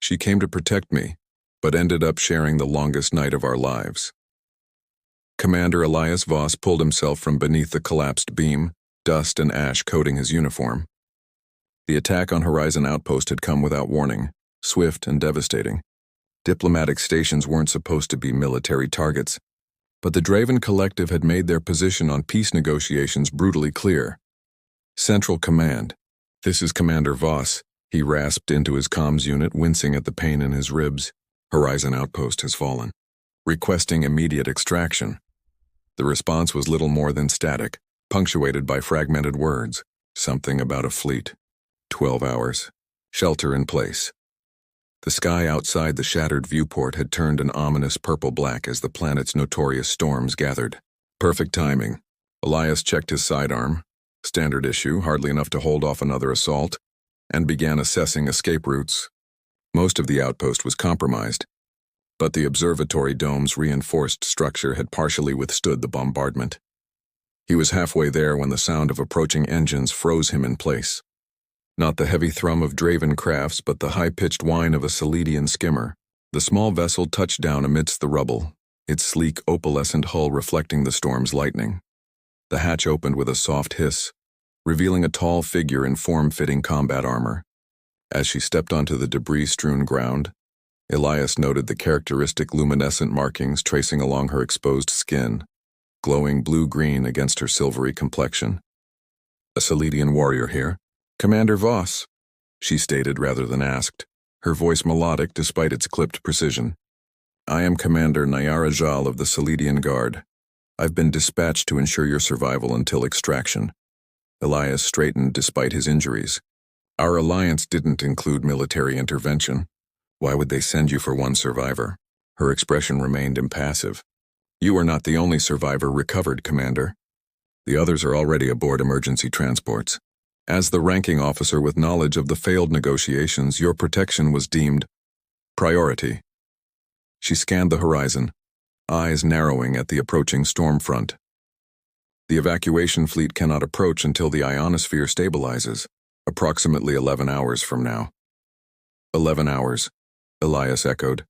She came to protect me, but ended up sharing the longest night of our lives. Commander Elias Voss pulled himself from beneath the collapsed beam, dust and ash coating his uniform. The attack on Horizon Outpost had come without warning, swift and devastating. Diplomatic stations weren't supposed to be military targets, but the Draven Collective had made their position on peace negotiations brutally clear. Central Command. This is Commander Voss. He rasped into his comms unit, wincing at the pain in his ribs. Horizon Outpost has fallen. Requesting immediate extraction. The response was little more than static, punctuated by fragmented words. Something about a fleet. 12 hours. Shelter in place. The sky outside the shattered viewport had turned an ominous purple-black as the planet's notorious storms gathered. Perfect timing. Elias checked his sidearm, standard issue, hardly enough to hold off another assault, and began assessing escape routes. Most of the outpost was compromised, but the observatory dome's reinforced structure had partially withstood the bombardment. He was halfway there when the sound of approaching engines froze him in place. Not the heavy thrum of Draven crafts, but the high-pitched whine of a Seledian skimmer. The small vessel touched down amidst the rubble, its sleek opalescent hull reflecting the storm's lightning. The hatch opened with a soft hiss, revealing a tall figure in form-fitting combat armor. As she stepped onto the debris-strewn ground, Elias noted the characteristic luminescent markings tracing along her exposed skin, glowing blue-green against her silvery complexion. A Seledian warrior here. Commander Voss, she stated rather than asked, her voice melodic despite its clipped precision. I am Commander Nyara Jal of the Seledian Guard. I've been dispatched to ensure your survival until extraction. Elias straightened despite his injuries. Our alliance didn't include military intervention. Why would they send you for one survivor? Her expression remained impassive. You are not the only survivor recovered, Commander. The others are already aboard emergency transports. As the ranking officer with knowledge of the failed negotiations, your protection was deemed priority. She scanned the horizon, eyes narrowing at the approaching storm front. The evacuation fleet cannot approach until the ionosphere stabilizes, approximately 11 hours from now. 11 hours, Elias echoed.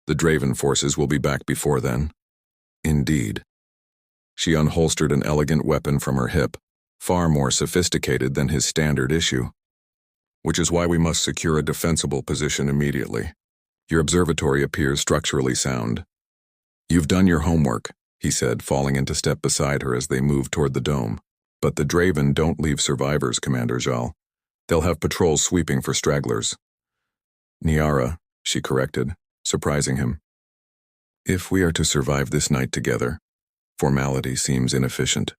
The Draven forces will be back before then. Indeed. She unholstered an elegant weapon from her hip, far more sophisticated than his standard issue. Which is why we must secure a defensible position immediately. Your observatory appears structurally sound. You've done your homework, he said, falling into step beside her as they moved toward the dome. But the Draven don't leave survivors, Commander Jal. They'll have patrols sweeping for stragglers. Nyara, she corrected, surprising him. If we are to survive this night together, formality seems inefficient.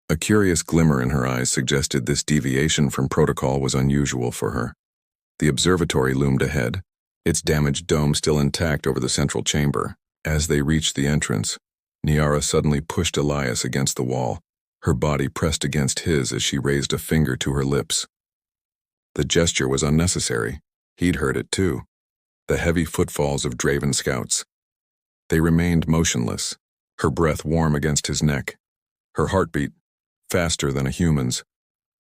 A curious glimmer in her eyes suggested this deviation from protocol was unusual for her. The observatory loomed ahead, its damaged dome still intact over the central chamber. As they reached the entrance, Nyara suddenly pushed Elias against the wall, her body pressed against his as she raised a finger to her lips. The gesture was unnecessary. He'd heard it too. The heavy footfalls of Draven scouts. They remained motionless, her breath warm against his neck, her heartbeat faster than a human's,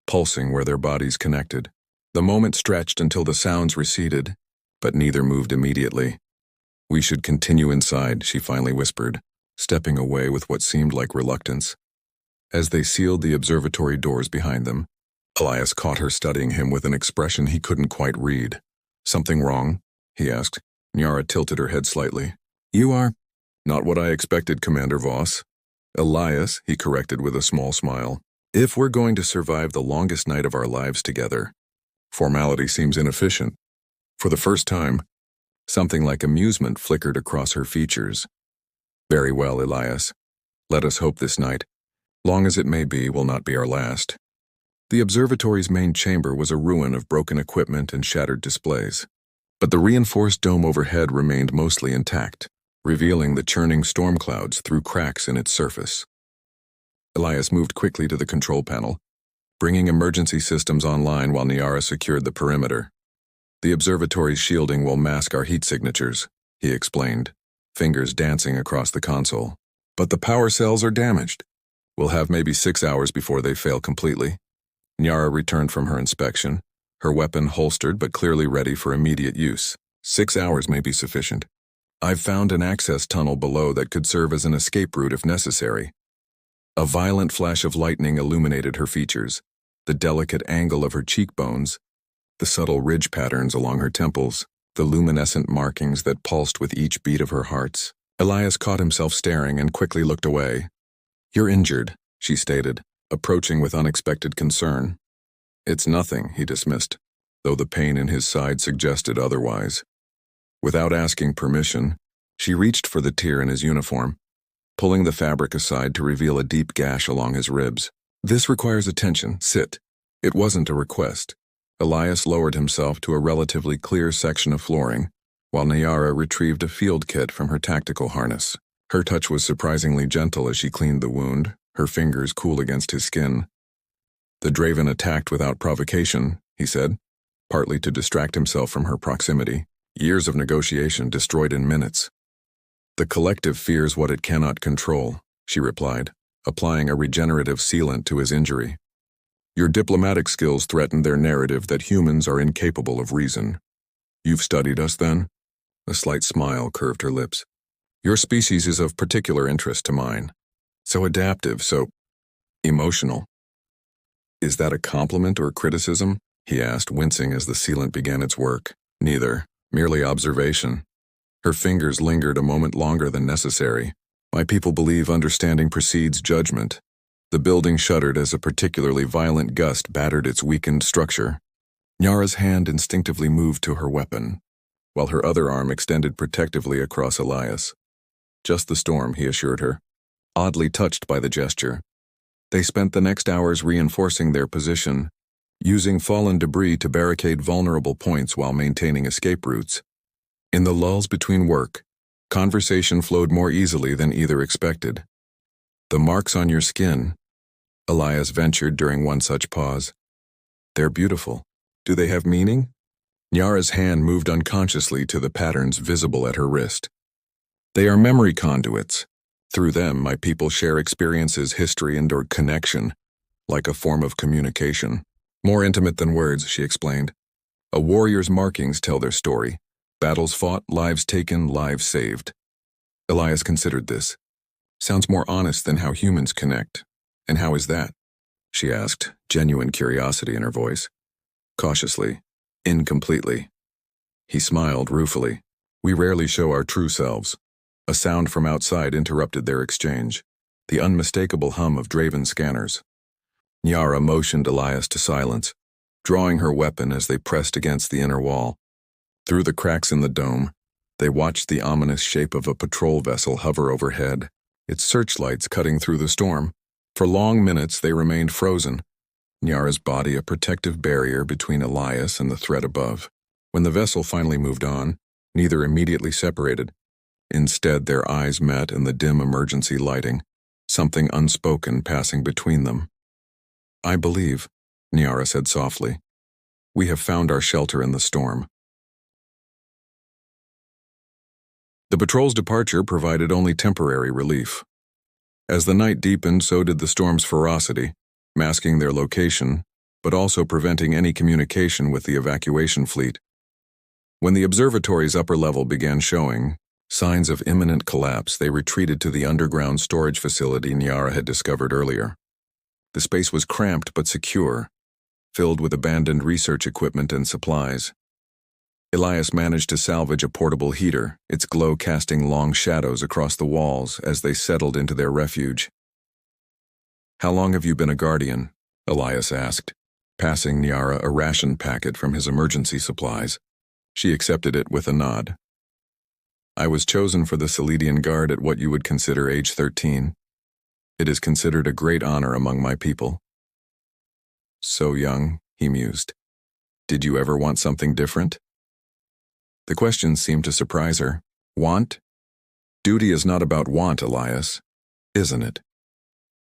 pulsing where their bodies connected. The moment stretched until the sounds receded, but neither moved immediately. We should continue inside, she finally whispered, stepping away with what seemed like reluctance. As they sealed the observatory doors behind them, Elias caught her studying him with an expression he couldn't quite read. Something wrong? He asked. Nyara tilted her head slightly. You are? Not what I expected, Commander Voss. Elias, he corrected with a small smile. If we're going to survive the longest night of our lives together, formality seems inefficient. For the first time, something like amusement flickered across her features. Very well, Elias. Let us hope this night, long as it may be, will not be our last. The observatory's main chamber was a ruin of broken equipment and shattered displays. But the reinforced dome overhead remained mostly intact, revealing the churning storm clouds through cracks in its surface. Elias moved quickly to the control panel, bringing emergency systems online while Nyara secured the perimeter. The observatory's shielding will mask our heat signatures, he explained, fingers dancing across the console. But the power cells are damaged. We'll have maybe 6 hours before they fail completely. Nyara returned from her inspection, her weapon holstered but clearly ready for immediate use. 6 hours may be sufficient. I've found an access tunnel below that could serve as an escape route if necessary. A violent flash of lightning illuminated her features, the delicate angle of her cheekbones, the subtle ridge patterns along her temples, the luminescent markings that pulsed with each beat of her heart. Elias caught himself staring and quickly looked away. "You're injured," she stated, approaching with unexpected concern. "It's nothing," he dismissed, though the pain in his side suggested otherwise. Without asking permission, she reached for the tear in his uniform, pulling the fabric aside to reveal a deep gash along his ribs. "This requires attention. Sit." It wasn't a request. Elias lowered himself to a relatively clear section of flooring, while Nyara retrieved a field kit from her tactical harness. Her touch was surprisingly gentle as she cleaned the wound, her fingers cool against his skin. "The Draven attacked without provocation," he said, partly to distract himself from her proximity. "Years of negotiation destroyed in minutes." "The collective fears what it cannot control," she replied, applying a regenerative sealant to his injury. "Your diplomatic skills threaten their narrative that humans are incapable of reason. You've studied us, then?" A slight smile curved her lips. "Your species is of particular interest to mine. So adaptive, so emotional." "Is that a compliment or criticism?" he asked, wincing as the sealant began its work. "Neither, merely observation." Her fingers lingered a moment longer than necessary. "My people believe understanding precedes judgment." The building shuddered as a particularly violent gust battered its weakened structure. Nyara's hand instinctively moved to her weapon, while her other arm extended protectively across Elias. "Just the storm," he assured her, oddly touched by the gesture. They spent the next hours reinforcing their position, using fallen debris to barricade vulnerable points while maintaining escape routes. In the lulls between work, conversation flowed more easily than either expected. "The marks on your skin," Elias ventured during one such pause. "They're beautiful. Do they have meaning?" Nyara's hand moved unconsciously to the patterns visible at her wrist. "They are memory conduits. Through them, my people share experiences, history, and or connection, like a form of communication. More intimate than words," she explained. "A warrior's markings tell their story. Battles fought, lives taken, lives saved." Elias considered this. "Sounds more honest than how humans connect. And how is that?" she asked, genuine curiosity in her voice. Cautiously, incompletely. He smiled ruefully. "We rarely show our true selves." A sound from outside interrupted their exchange, the unmistakable hum of Draven scanners. Nyara motioned Elias to silence, drawing her weapon as they pressed against the inner wall. Through the cracks in the dome, they watched the ominous shape of a patrol vessel hover overhead, its searchlights cutting through the storm. For long minutes they remained frozen, Nyara's body a protective barrier between Elias and the threat above. When the vessel finally moved on, neither immediately separated. Instead, their eyes met in the dim emergency lighting, something unspoken passing between them. "I believe," Nyara said softly, "we have found our shelter in the storm." The patrol's departure provided only temporary relief. As the night deepened, so did the storm's ferocity, masking their location, but also preventing any communication with the evacuation fleet. When the observatory's upper level began showing signs of imminent collapse, they retreated to the underground storage facility Nyara had discovered earlier. The space was cramped but secure, filled with abandoned research equipment and supplies. Elias managed to salvage a portable heater, its glow casting long shadows across the walls as they settled into their refuge. "How long have you been a guardian?" Elias asked, passing Nyara a ration packet from his emergency supplies. She accepted it with a nod. "I was chosen for the Seledian Guard at what you would consider age 13. It is considered a great honor among my people." "So young," he mused. "Did you ever want something different?" The question seemed to surprise her. "Want? Duty is not about want, Elias, isn't it?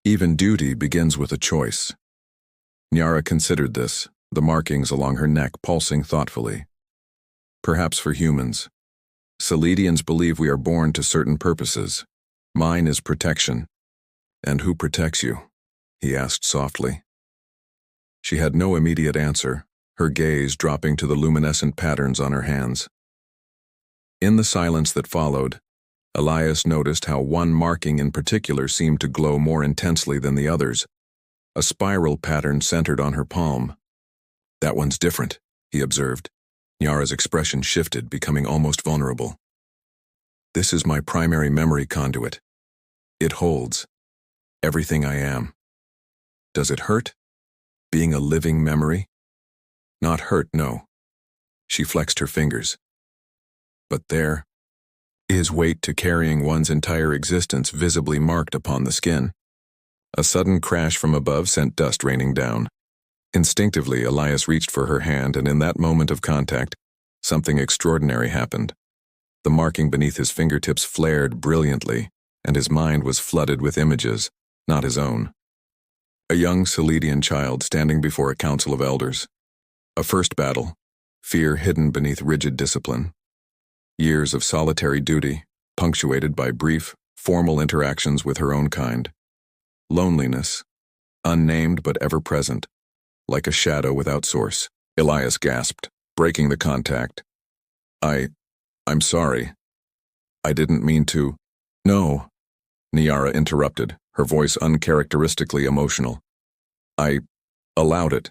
Even duty begins with a choice." Nyara considered this, the markings along her neck pulsing thoughtfully. "Perhaps for humans. Seledians believe we are born to certain purposes. Mine is protection." "And who protects you?" he asked softly. She had no immediate answer, her gaze dropping to the luminescent patterns on her hands. In the silence that followed, Elias noticed how one marking in particular seemed to glow more intensely than the others, a spiral pattern centered on her palm. "That one's different," he observed. Nyara's expression shifted, becoming almost vulnerable. "This is my primary memory conduit. It holds everything I am." "Does it hurt? Being a living memory?" "Not hurt, no." She flexed her fingers. "But there is weight to carrying one's entire existence visibly marked upon the skin." A sudden crash from above sent dust raining down. Instinctively, Elias reached for her hand, and in that moment of contact, something extraordinary happened. The marking beneath his fingertips flared brilliantly, and his mind was flooded with images, not his own. A young Seledian child standing before a council of elders. A first battle, fear hidden beneath rigid discipline. Years of solitary duty, punctuated by brief, formal interactions with her own kind. Loneliness, unnamed but ever present, like a shadow without source. Elias gasped, breaking the contact. I'm sorry. I didn't mean to." "No," Nyara interrupted, her voice uncharacteristically emotional. "I allowed it."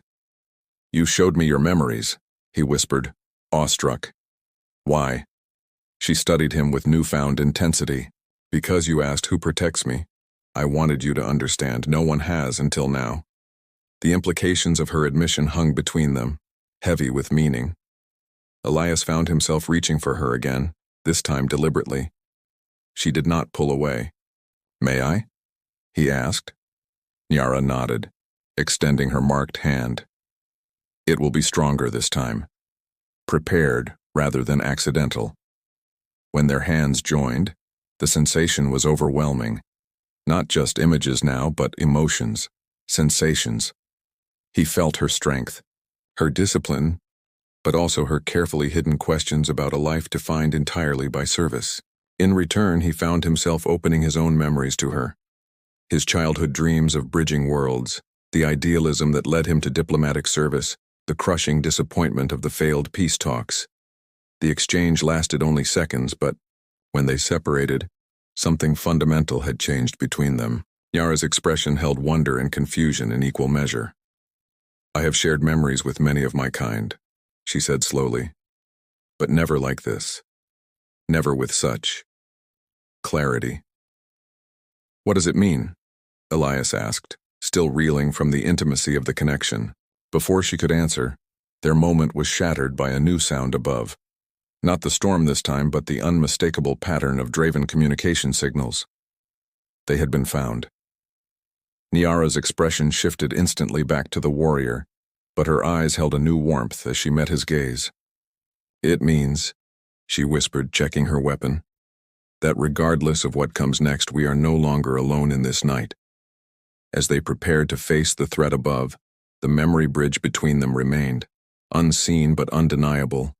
"You showed me your memories," he whispered, awestruck. "Why?" She studied him with newfound intensity. "Because you asked who protects me. I wanted you to understand. No one has until now." The implications of her admission hung between them, heavy with meaning. Elias found himself reaching for her again, this time deliberately. She did not pull away. "May I?" he asked. Nyara nodded, extending her marked hand. "It will be stronger this time. Prepared rather than accidental." When their hands joined, the sensation was overwhelming. Not just images now, but emotions, sensations. He felt her strength, her discipline, but also her carefully hidden questions about a life defined entirely by service. In return, he found himself opening his own memories to her. His childhood dreams of bridging worlds, the idealism that led him to diplomatic service, the crushing disappointment of the failed peace talks. The exchange lasted only seconds, but when they separated, something fundamental had changed between them. Yara's expression held wonder and confusion in equal measure. "I have shared memories with many of my kind," she said slowly, "but never like this. Never with such clarity." "What does it mean?" Elias asked, still reeling from the intimacy of the connection. Before she could answer, their moment was shattered by a new sound above. Not the storm this time, but the unmistakable pattern of Draven communication signals. They had been found. Nyara's expression shifted instantly back to the warrior, but her eyes held a new warmth as she met his gaze. "It means," she whispered, checking her weapon, "that regardless of what comes next, we are no longer alone in this night." As they prepared to face the threat above, the memory bridge between them remained, unseen but undeniable,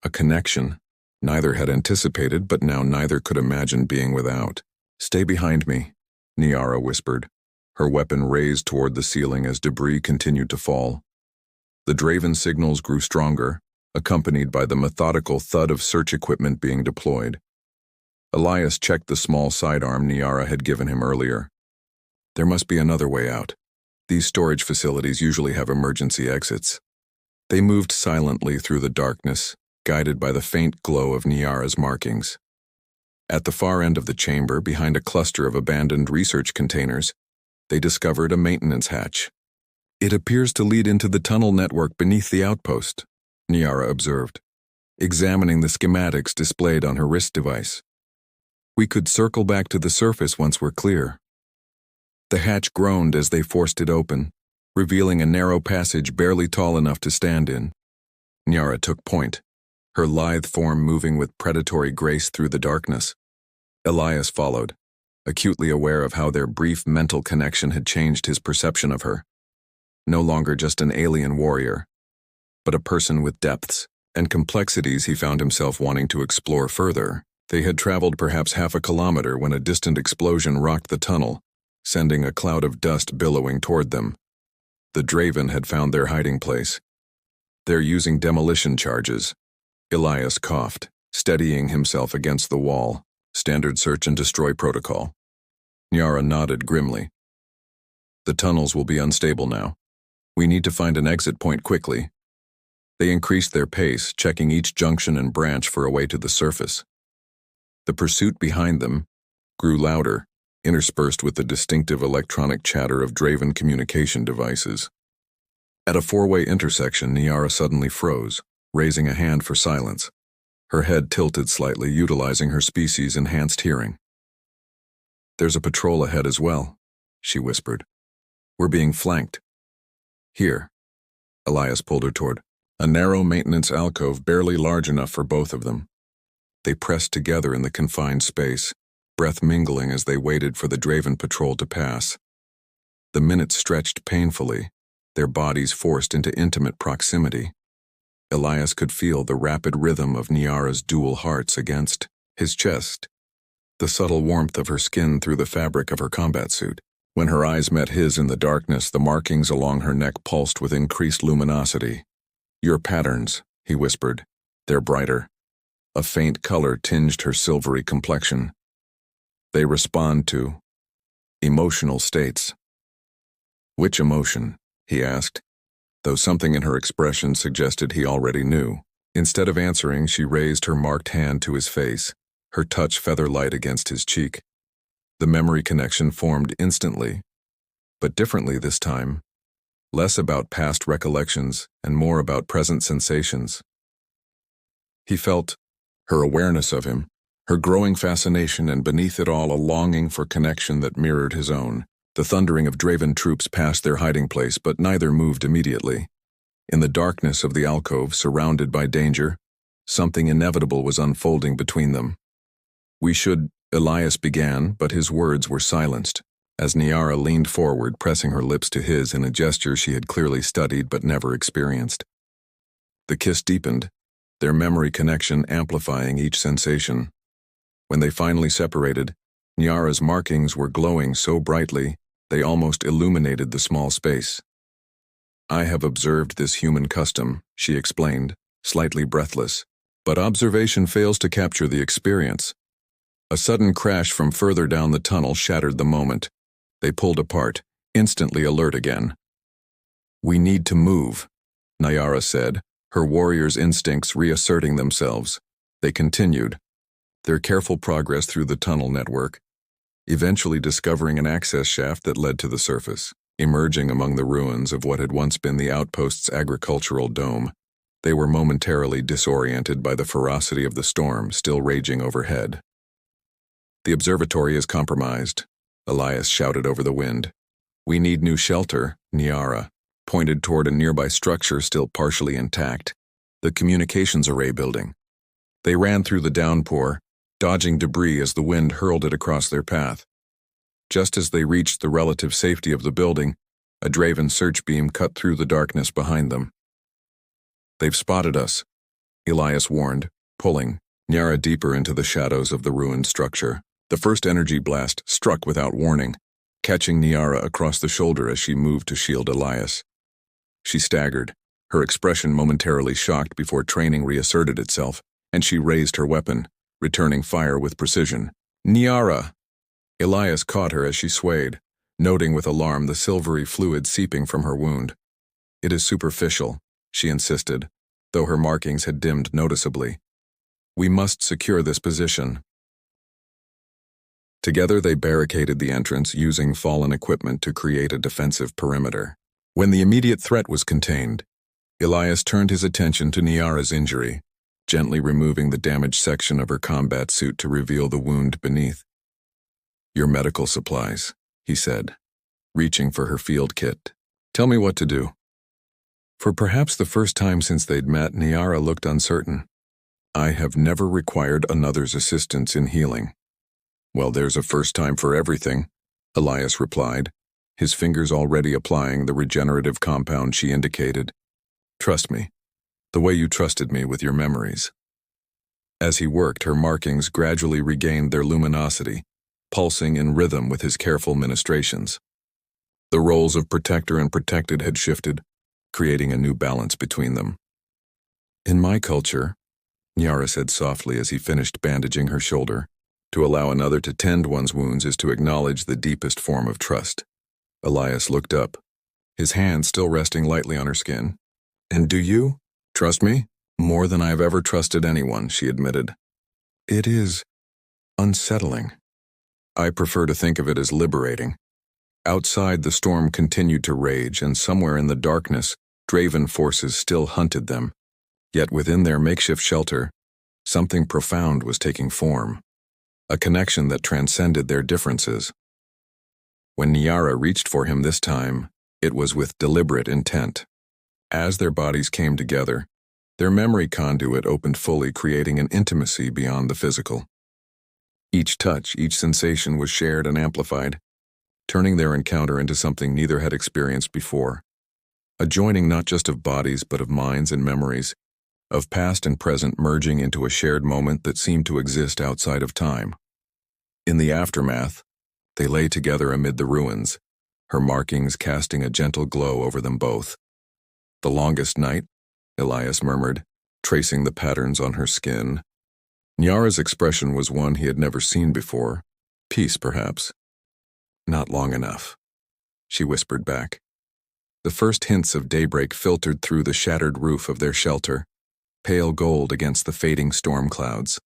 a connection neither had anticipated but now neither could imagine being without. "Stay behind me," Nyara whispered, her weapon raised toward the ceiling as debris continued to fall. The Draven signals grew stronger, accompanied by the methodical thud of search equipment being deployed. Elias checked the small sidearm Nyara had given him earlier. There must be another way out. These storage facilities usually have emergency exits. They moved silently through the darkness, guided by the faint glow of Nyara's markings. At the far end of the chamber, behind a cluster of abandoned research containers, they discovered a maintenance hatch. "It appears to lead into the tunnel network beneath the outpost," Nyara observed, examining the schematics displayed on her wrist device. "We could circle back to the surface once we're clear." The hatch groaned as they forced it open, revealing a narrow passage barely tall enough to stand in. Nyara took point, her lithe form moving with predatory grace through the darkness. Elias followed, acutely aware of how their brief mental connection had changed his perception of her. No longer just an alien warrior, but a person with depths and complexities he found himself wanting to explore further. They had traveled perhaps half a kilometer when a distant explosion rocked the tunnel, sending a cloud of dust billowing toward them. The Draven had found their hiding place. They're using demolition charges. Elias coughed, steadying himself against the wall. Standard search and destroy protocol. Nyara nodded grimly. The tunnels will be unstable now. We need to find an exit point quickly. They increased their pace, checking each junction and branch for a way to the surface. The pursuit behind them grew louder, interspersed with the distinctive electronic chatter of Draven communication devices. At a four-way intersection, Nyara suddenly froze, raising a hand for silence. Her head tilted slightly, utilizing her species-enhanced hearing. "There's a patrol ahead as well," she whispered. "We're being flanked." "Here." Elias pulled her toward a narrow maintenance alcove barely large enough for both of them. They pressed together in the confined space, breath mingling as they waited for the Draven patrol to pass. The minutes stretched painfully, their bodies forced into intimate proximity. Elias could feel the rapid rhythm of Nyara's dual hearts against his chest, the subtle warmth of her skin through the fabric of her combat suit. When her eyes met his in the darkness, the markings along her neck pulsed with increased luminosity. "Your patterns," he whispered. "They're brighter." A faint color tinged her silvery complexion. "They respond to emotional states." "Which emotion?" he asked, though something in her expression suggested he already knew. Instead of answering, she raised her marked hand to his face, her touch feather-light against his cheek. The memory connection formed instantly, but differently this time, less about past recollections and more about present sensations. He felt her awareness of him, her growing fascination, and beneath it all a longing for connection that mirrored his own. The thundering of Draven troops passed their hiding place, but neither moved immediately. In the darkness of the alcove, surrounded by danger, something inevitable was unfolding between them. "We should," Elias began, but his words were silenced, as Nyara leaned forward, pressing her lips to his in a gesture she had clearly studied but never experienced. The kiss deepened, their memory connection amplifying each sensation. When they finally separated, Nyara's markings were glowing so brightly they almost illuminated the small space. "I have observed this human custom," she explained, slightly breathless, "but observation fails to capture the experience." A sudden crash from further down the tunnel shattered the moment. They pulled apart, instantly alert again. "We need to move," Nyara said, her warrior's instincts reasserting themselves. They continued, their careful progress through the tunnel network, eventually discovering an access shaft that led to the surface. Emerging among the ruins of what had once been the outpost's agricultural dome, they were momentarily disoriented by the ferocity of the storm still raging overhead. "The observatory is compromised," Elias shouted over the wind. "We need new shelter," Nyara pointed toward a nearby structure still partially intact, the communications array building. They ran through the downpour, dodging debris as the wind hurled it across their path. Just as they reached the relative safety of the building, a Draven search beam cut through the darkness behind them. "They've spotted us," Elias warned, pulling Nyara deeper into the shadows of the ruined structure. The first energy blast struck without warning, catching Nyara across the shoulder as she moved to shield Elias. She staggered, her expression momentarily shocked before training reasserted itself, and she raised her weapon, returning fire with precision. "Nyara!" Elias caught her as she swayed, noting with alarm the silvery fluid seeping from her wound. "It is superficial," she insisted, though her markings had dimmed noticeably. "We must secure this position." Together they barricaded the entrance, using fallen equipment to create a defensive perimeter. When the immediate threat was contained, Elias turned his attention to Nyara's injury, gently removing the damaged section of her combat suit to reveal the wound beneath. "Your medical supplies," he said, reaching for her field kit. "Tell me what to do." For perhaps the first time since they'd met, Nyara looked uncertain. "I have never required another's assistance in healing." "Well, there's a first time for everything," Elias replied, his fingers already applying the regenerative compound she indicated. "Trust me, the way you trusted me with your memories." As he worked, her markings gradually regained their luminosity, pulsing in rhythm with his careful ministrations. The roles of protector and protected had shifted, creating a new balance between them. In my culture, Nyara said softly as he finished bandaging her shoulder, to allow another to tend one's wounds is to acknowledge the deepest form of trust. Elias looked up, his hand still resting lightly on her skin. And do you trust me? More than I've ever trusted anyone, she admitted. It is unsettling. I prefer to think of it as liberating. Outside, the storm continued to rage, and somewhere in the darkness, Draven forces still hunted them. Yet within their makeshift shelter, something profound was taking form. A connection that transcended their differences. When Nyara reached for him this time, it was with deliberate intent. As their bodies came together, their memory conduit opened fully, creating an intimacy beyond the physical. Each touch, each sensation was shared and amplified, turning their encounter into something neither had experienced before. A joining not just of bodies but of minds and memories, of past and present merging into a shared moment that seemed to exist outside of time. In the aftermath, they lay together amid the ruins, her markings casting a gentle glow over them both. The longest night, Elias murmured, tracing the patterns on her skin. Nyara's expression was one he had never seen before. Peace, perhaps. Not long enough, she whispered back. The first hints of daybreak filtered through the shattered roof of their shelter, pale gold against the fading storm clouds.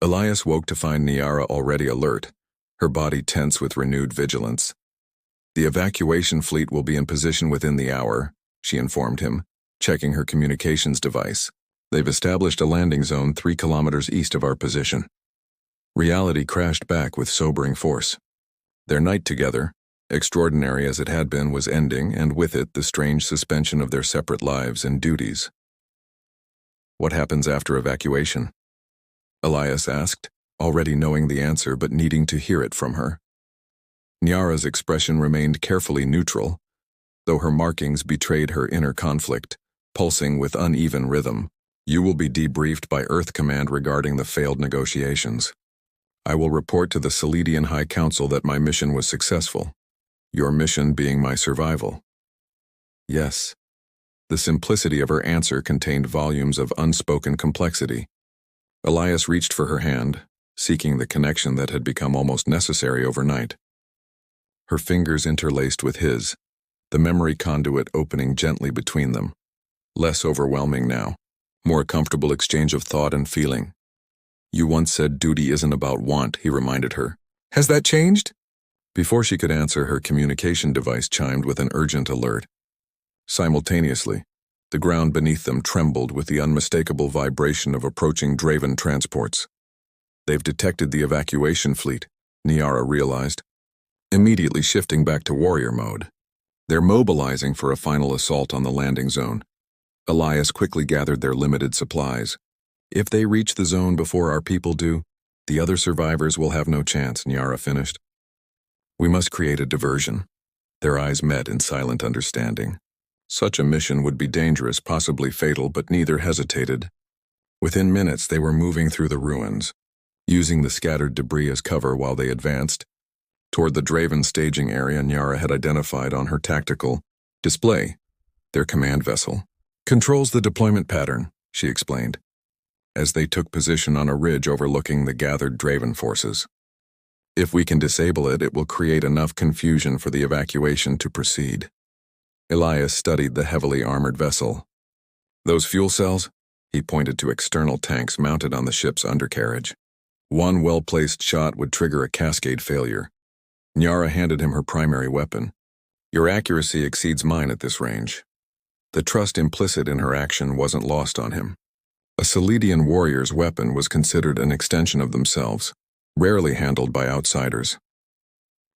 Elias woke to find Nyara already alert, her body tense with renewed vigilance. The evacuation fleet will be in position within the hour, she informed him, checking her communications device. They've established a landing zone 3 kilometers east of our position. Reality crashed back with sobering force. Their night together, extraordinary as it had been, was ending, and with it the strange suspension of their separate lives and duties. What happens after evacuation? Elias asked, already knowing the answer but needing to hear it from her. Nyara's expression remained carefully neutral, though her markings betrayed her inner conflict, pulsing with uneven rhythm. You will be debriefed by Earth Command regarding the failed negotiations. I will report to the Seledian High Council that my mission was successful, your mission being my survival. Yes. The simplicity of her answer contained volumes of unspoken complexity. Elias reached for her hand, seeking the connection that had become almost necessary overnight. Her fingers interlaced with his, the memory conduit opening gently between them. Less overwhelming now, more comfortable exchange of thought and feeling. You once said duty isn't about want, he reminded her. Has that changed? Before she could answer, her communication device chimed with an urgent alert. Simultaneously, the ground beneath them trembled with the unmistakable vibration of approaching Draven transports. They've detected the evacuation fleet, Nyara realized, immediately shifting back to warrior mode. They're mobilizing for a final assault on the landing zone. Elias quickly gathered their limited supplies. If they reach the zone before our people do, the other survivors will have no chance, Nyara finished. We must create a diversion. Their eyes met in silent understanding. Such a mission would be dangerous, possibly fatal, but neither hesitated. Within minutes, they were moving through the ruins, using the scattered debris as cover while they advanced toward the Draven staging area Nyara had identified on her tactical display. Their command vessel controls the deployment pattern, she explained, as they took position on a ridge overlooking the gathered Draven forces. If we can disable it, it will create enough confusion for the evacuation to proceed. Elias studied the heavily armored vessel. Those fuel cells? He pointed to external tanks mounted on the ship's undercarriage. One well-placed shot would trigger a cascade failure. Nyara handed him her primary weapon. Your accuracy exceeds mine at this range. The trust implicit in her action wasn't lost on him. A Seledian warrior's weapon was considered an extension of themselves, rarely handled by outsiders.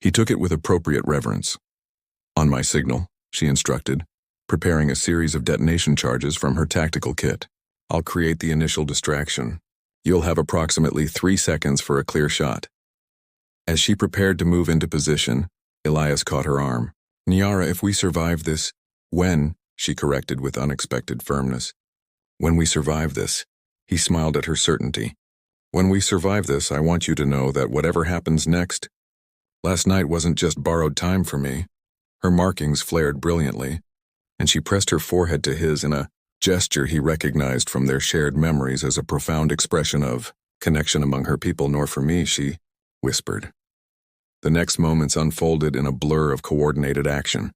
He took it with appropriate reverence. On my signal, she instructed, preparing a series of detonation charges from her tactical kit. I'll create the initial distraction. You'll have approximately 3 seconds for a clear shot. As she prepared to move into position, Elias caught her arm. Nyara, if we survive this, when, she corrected with unexpected firmness. When we survive this, he smiled at her certainty. When we survive this, I want you to know that whatever happens next, last night wasn't just borrowed time for me. Her markings flared brilliantly, and she pressed her forehead to his in a gesture he recognized from their shared memories as a profound expression of connection among her people. Nor for me, she whispered. The next moments unfolded in a blur of coordinated action.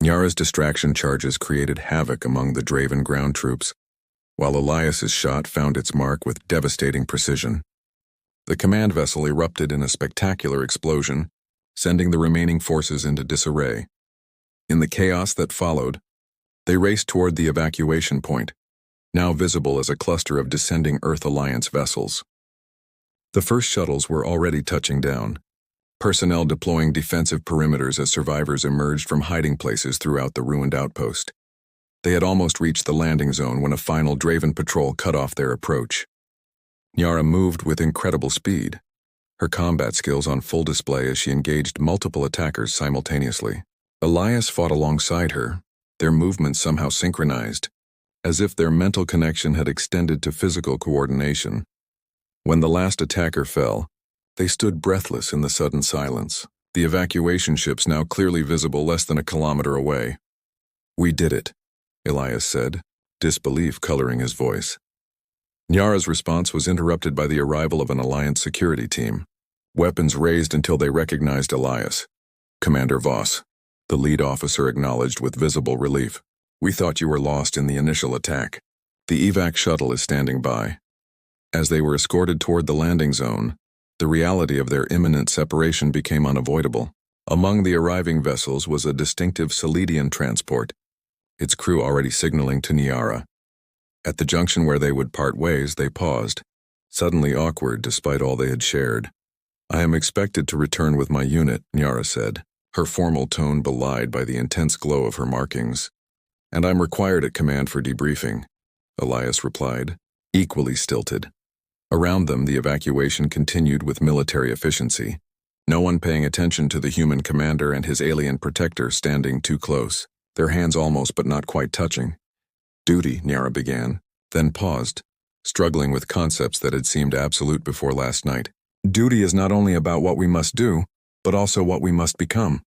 Nyara's distraction charges created havoc among the Draven ground troops, while Elias's shot found its mark with devastating precision. The command vessel erupted in a spectacular explosion, sending the remaining forces into disarray. In the chaos that followed, they raced toward the evacuation point, now visible as a cluster of descending Earth Alliance vessels. The first shuttles were already touching down, personnel deploying defensive perimeters as survivors emerged from hiding places throughout the ruined outpost. They had almost reached the landing zone when a final Draven patrol cut off their approach. Nyara moved with incredible speed, her combat skills on full display as she engaged multiple attackers simultaneously. Elias fought alongside her, their movements somehow synchronized, as if their mental connection had extended to physical coordination. When the last attacker fell, they stood breathless in the sudden silence, the evacuation ships now clearly visible less than a kilometer away. "We did it," Elias said, disbelief coloring his voice. Nyara's response was interrupted by the arrival of an Alliance security team, weapons raised until they recognized Elias. "Commander Voss," the lead officer acknowledged with visible relief. "We thought you were lost in the initial attack. The evac shuttle is standing by." As they were escorted toward the landing zone, the reality of their imminent separation became unavoidable. Among the arriving vessels was a distinctive Seledian transport, its crew already signaling to Nyara. At the junction where they would part ways, they paused, suddenly awkward despite all they had shared. "I am expected to return with my unit," Nyara said, her formal tone belied by the intense glow of her markings. "And I'm required at command for debriefing," Elias replied, equally stilted. Around them, the evacuation continued with military efficiency, no one paying attention to the human commander and his alien protector standing too close, their hands almost but not quite touching. "Duty," Nyara began, then paused, struggling with concepts that had seemed absolute before last night. "Duty is not only about what we must do, but also what we must become.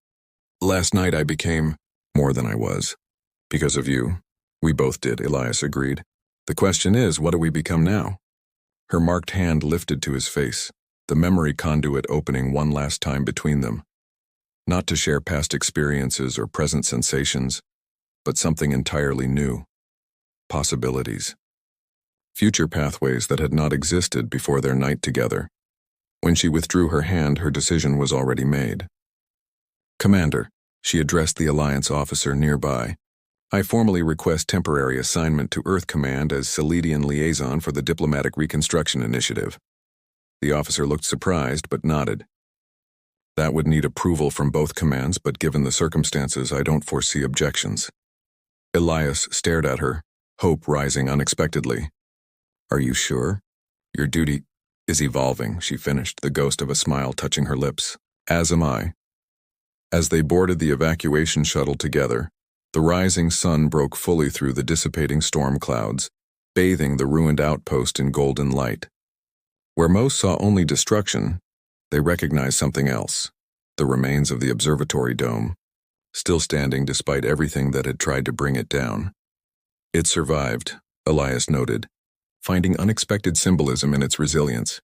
Last night I became more than I was. Because of you. We both did," Elias agreed. "The question is, what do we become now?" Her marked hand lifted to his face, the memory conduit opening one last time between them. Not to share past experiences or present sensations, but something entirely new. Possibilities. Future pathways that had not existed before their night together. When she withdrew her hand, her decision was already made. "Commander," she addressed the Alliance officer nearby, "I formally request temporary assignment to Earth Command as Seledian liaison for the Diplomatic Reconstruction Initiative." The officer looked surprised but nodded. "That would need approval from both commands, but given the circumstances, I don't foresee objections." Elias stared at her, hope rising unexpectedly. "Are you sure? Your duty is evolving," she finished, the ghost of a smile touching her lips. "As am I." As they boarded the evacuation shuttle together, the rising sun broke fully through the dissipating storm clouds, bathing the ruined outpost in golden light. Where most saw only destruction, they recognized something else, the remains of the observatory dome, still standing despite everything that had tried to bring it down. It survived, Elias noted, finding unexpected symbolism in its resilience.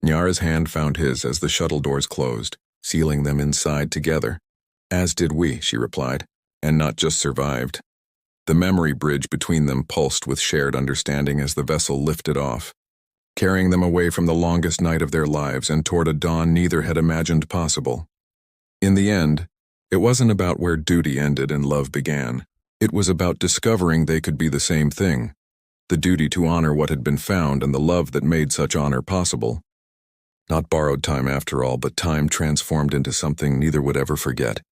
Nyara's hand found his as the shuttle doors closed, sealing them inside together. "As did we," she replied, "and not just survived." The memory bridge between them pulsed with shared understanding as the vessel lifted off, carrying them away from the longest night of their lives and toward a dawn neither had imagined possible. In the end, it wasn't about where duty ended and love began. It was about discovering they could be the same thing, the duty to honor what had been found and the love that made such honor possible. Not borrowed time after all, but time transformed into something neither would ever forget.